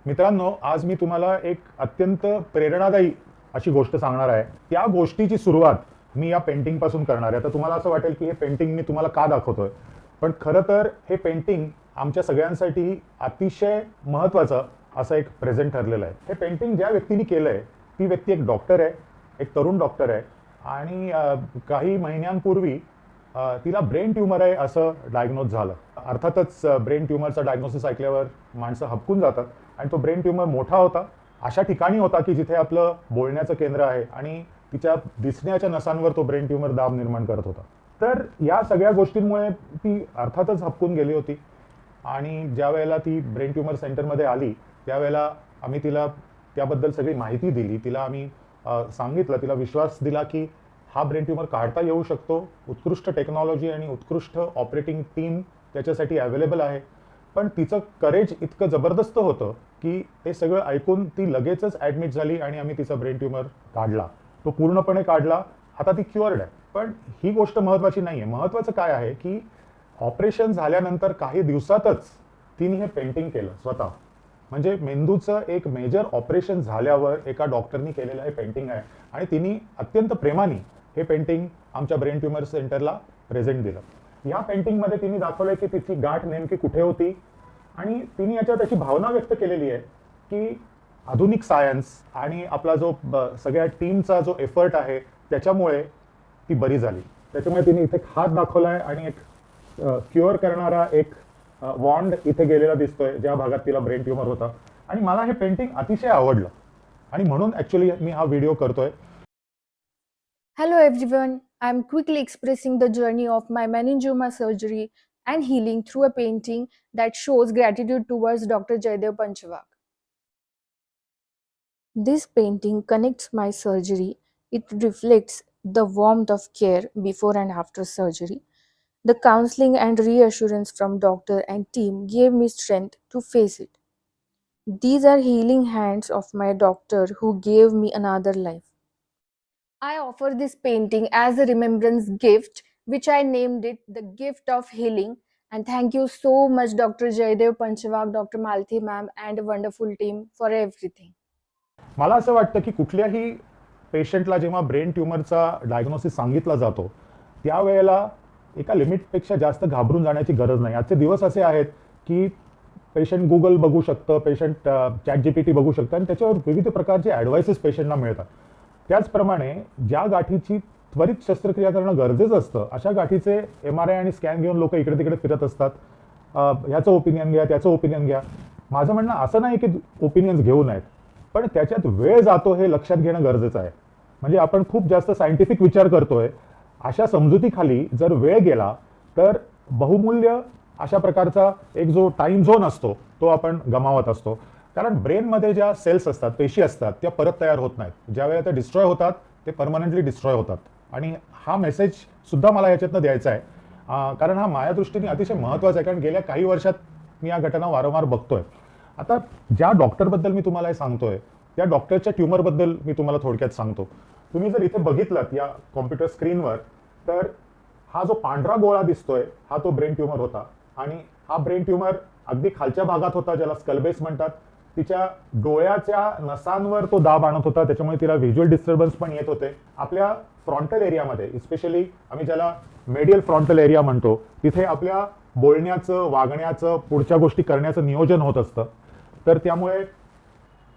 मित्रांनो, आज मी तुम्हाला एक अत्यंत प्रेरणादायी अशी गोष्ट सांगणार आहे. त्या गोष्टीची सुरुवात मी या पेंटिंग पासून करणार आहे. तर तुम्हाला असं वाटेल की हे पेंटिंग मी तुम्हाला का दाखवतोय, पण खरं तर हे पेंटिंग आमच्या सगळ्यांसाठी अतिशय महत्त्वाचं असं एक प्रेझेंट ठरलेलं आहे. हे पेंटिंग ज्या व्यक्तीने केलंय ती व्यक्ती एक डॉक्टर आहे, एक तरुण डॉक्टर आहे आणि काही महिन्यांपूर्वी तिला ब्रेन ट्यूमर आहे असं डायग्नोज झालं. अर्थातच ब्रेन ट्यूमरचा डायग्नोसिस ऐकल्यावर माणसं हबकून जातात आणि तो ब्रेन ट्यूमर मोठा होता, अशा ठिकाणी होता की जिथे आपलं बोलण्याचं केंद्र आहे आणि तिच्या दिसण्याच्या नसांवर तो ब्रेन ट्यूमर दाब निर्माण करत होता. तर या सगळ्या गोष्टींमुळे ती अर्थातच हबकून गेली होती आणि ज्या वेळेला ती ब्रेन ट्यूमर सेंटरमध्ये आली त्यावेळेला आम्ही तिला त्याबद्दल सगळी माहिती दिली. तिला आम्ही सांगितलं, तिला विश्वास दिला की हा ब्रेन ट्यूमर काढता येऊ शकतो. उत्कृष्ट टेक्नॉलॉजी आणि उत्कृष्ट ऑपरेटिंग टीम त्याच्यासाठी अवेलेबल आहे. पण तिचं करेज इतकं जबरदस्त होतं की ते सगळं ऐकून ती लगेचच ॲडमिट झाली आणि आम्ही तिचा ब्रेन ट्यूमर काढला. तो पूर्णपणे काढला. आता ती क्युअर्ड आहे. पण ही गोष्ट महत्त्वाची नाही आहे. महत्त्वाचं काय आहे की ऑपरेशन झाल्यानंतर काही दिवसातच तिने हे पेंटिंग केलं स्वतः. म्हणजे मेंदूचं एक मेजर ऑपरेशन झाल्यावर एका डॉक्टरनी केलेलं हे पेंटिंग आहे आणि तिने अत्यंत प्रेमाने हे पेंटिंग आमच्या ब्रेन ट्यूमर सेंटरला प्रेझेंट दिलं. या पेंटिंगमध्ये तिने दाखवलंय की तिची गाठ नेमकी कुठे होती आणि तिने याच्यात अशी भावना व्यक्त केलेली आहे की आधुनिक सायन्स आणि आपला जो सगळ्या टीमचा जो एफर्ट आहे त्याच्यामुळे ती बरी झाली. त्याच्यामुळे तिने इथे हात दाखवलाय आणि एक क्युअर करणारा एक वॉन्ड इथे गेलेला दिसतोय ज्या भागात तिला ब्रेन ट्यूमर होता. आणि मला हे पेंटिंग अतिशय आवडलं आणि म्हणून ॲक्च्युली मी हा व्हिडिओ करतोय. Hello everyone, I am quickly expressing the journey of my meningioma surgery and healing through a painting that shows gratitude towards Dr. Jaydev Panchavak. This painting connects my surgery. It reflects the warmth of care before and after surgery. The counseling and reassurance from doctor and team gave me strength to face it. These are healing hands of my doctor who gave me another life. I offer this painting as a remembrance gift, which I named it the gift of healing. And thank you so much, Dr. Jaydev Panchavak, Dr. Malthi ma'am, and a wonderful team for everything. मला असं वाटतं की कुठल्याही पेशंटला जेव्हा brain ट्यूमरचा diagnosis सांगितला जातो त्यावेळेला एका लिमिटपेक्षा जास्त घाबरून जाण्याची गरज नाही. आजचे दिवस असे आहेत की पेशंट गुगल बघू शकतं, पेशंट ChatGPT बघू शकतं आणि त्याच्यावर विविध प्रकारचे ॲडवाइसेस पेशंटला मिळतात. त्याचप्रमाणे ज्या गाठीची त्वरित शस्त्रक्रिया करणं गरजेचं असतं अशा गाठीचे MRI आणि स्कॅन घेऊन लोक इकडे तिकडे फिरत असतात. ह्याचं ओपिनियन घ्या, त्याचं ओपिनियन घ्या. माझं म्हणणं असं नाही की ओपिनियन्स घेऊ नयेत, पण त्याच्यात वेळ जातो हे लक्षात घेणं गरजेचं आहे. म्हणजे आपण खूप जास्त सायंटिफिक विचार करतोय, अशा समजुतीखाली जर वेळ गेला तर बहुमूल्य अशा प्रकारचा एक जो टाईम झोन असतो तो आपण गमावत असतो. कारण ब्रेनमध्ये ज्या सेल्स असतात, पेशी असतात, त्या परत तयार होत नाहीत. ज्यावेळेला त्या डिस्ट्रॉय होतात ते परमनंटली डिस्ट्रॉय होतात. आणि हा मेसेज सुद्धा मला याच्यातनं द्यायचा आहे, कारण हा माझ्या दृष्टीने अतिशय महत्त्वाचा आहे. कारण गेल्या काही वर्षात मी या घटना वारंवार बघतोय. आता ज्या डॉक्टरबद्दल मी तुम्हाला हे सांगतोय त्या डॉक्टरच्या ट्यूमरबद्दल मी तुम्हाला थोडक्यात सांगतो. तुम्ही जर इथे बघितलात या कॉम्प्युटर स्क्रीनवर तर हा जो पांढरा गोळा दिसतोय हा तो ब्रेन ट्यूमर होता आणि हा ब्रेन ट्यूमर अगदी खालच्या भागात होता, ज्याला स्कलबेस म्हणतात. तिच्या डोळ्याच्या नसांवर तो दाब आणत होता, त्याच्यामुळे तिला व्हिज्युअल डिस्टर्बन्स पण येत होते. आपल्या फ्रॉन्टल एरियामध्ये, इस्पेशली आम्ही ज्याला मेडियल फ्रॉन्टल एरिया म्हणतो, तिथे आपल्या बोलण्याचं, वागण्याचं, पुढच्या गोष्टी करण्याचं नियोजन होत असतं. तर त्यामुळे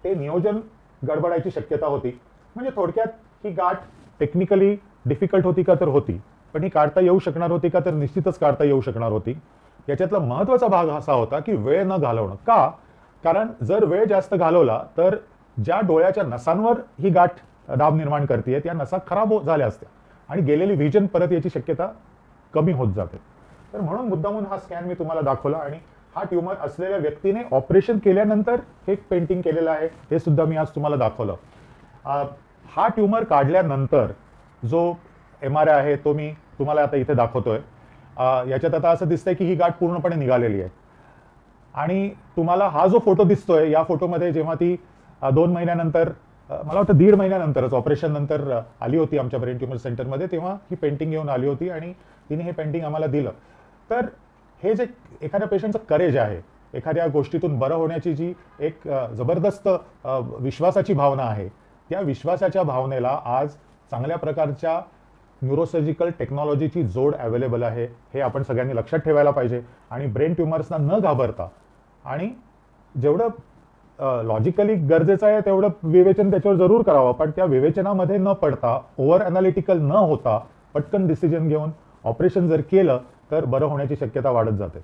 ते नियोजन गडबडायची शक्यता होती. म्हणजे थोडक्यात ही गाठ टेक्निकली डिफिकल्ट होती का तर होती, पण ही काढता येऊ शकणार होती का तर निश्चितच काढता येऊ शकणार होती. याच्यातला महत्त्वाचा भाग असा होता की वेळ न घालवणं. का? कारण जर वेळ जास्त घालवला तर ज्या डोळ्याच्या नसांवर ही गाठ दाब निर्माण करते त्या नसा खराब झाल्या असत्या आणि गेलेली व्हिजन परत याची शक्यता कमी होत जाते. तर म्हणून मुद्दामून हा स्कॅन मी तुम्हाला दाखवला आणि हा ट्यूमर असलेल्या व्यक्तीने ऑपरेशन केल्यानंतर हे पेंटिंग केलेलं आहे हे सुद्धा मी आज तुम्हाला दाखवलं. हा ट्यूमर काढल्यानंतर जो MRI आहे तो मी तुम्हाला आता इथे दाखवतोय. याच्यात आता असं दिसतंय की ही गाठ पूर्णपणे निघालेली आहे आणि तुम्हाला हा जो फोटो दिसतोय या फोटोमध्ये जेव्हा ती 2 महिन्यानंतर, मला वाटतं 1.5 महिन्यानंतरच ऑपरेशन नंतर आली होती आमच्या ब्रेन ट्यूमर सेंटरमध्ये, तेव्हा ही पेंटिंग घेऊन आली होती आणि तिने हे पेंटिंग आम्हाला दिलं. तर हे जे एखाद्या पेशंटचं करेज आहे एखाद्या गोष्टीतून बरं होण्याची जी एक जबरदस्त विश्वासाची भावना आहे, त्या विश्वासाच्या भावनेला आज चांगल्या प्रकारच्या न्यूरोसर्जिकल टेक्नॉलॉजीची जोड अवेलेबल आहे. हे आपण सगळ्यांनी लक्षात ठेवायला पाहिजे आणि ब्रेन ट्युमर्सना न घाबरता आणि जेवढं लॉजिकली गरजेचं आहे तेवढं विवेचन त्याच्यावर जरूर करावं, पण त्या विवेचनामध्ये न पडता ओव्हर अनालिटिकल न होता पटकन डिसिजन घेऊन ऑपरेशन जर केलं तर बरं होण्याची शक्यता वाढत जाते.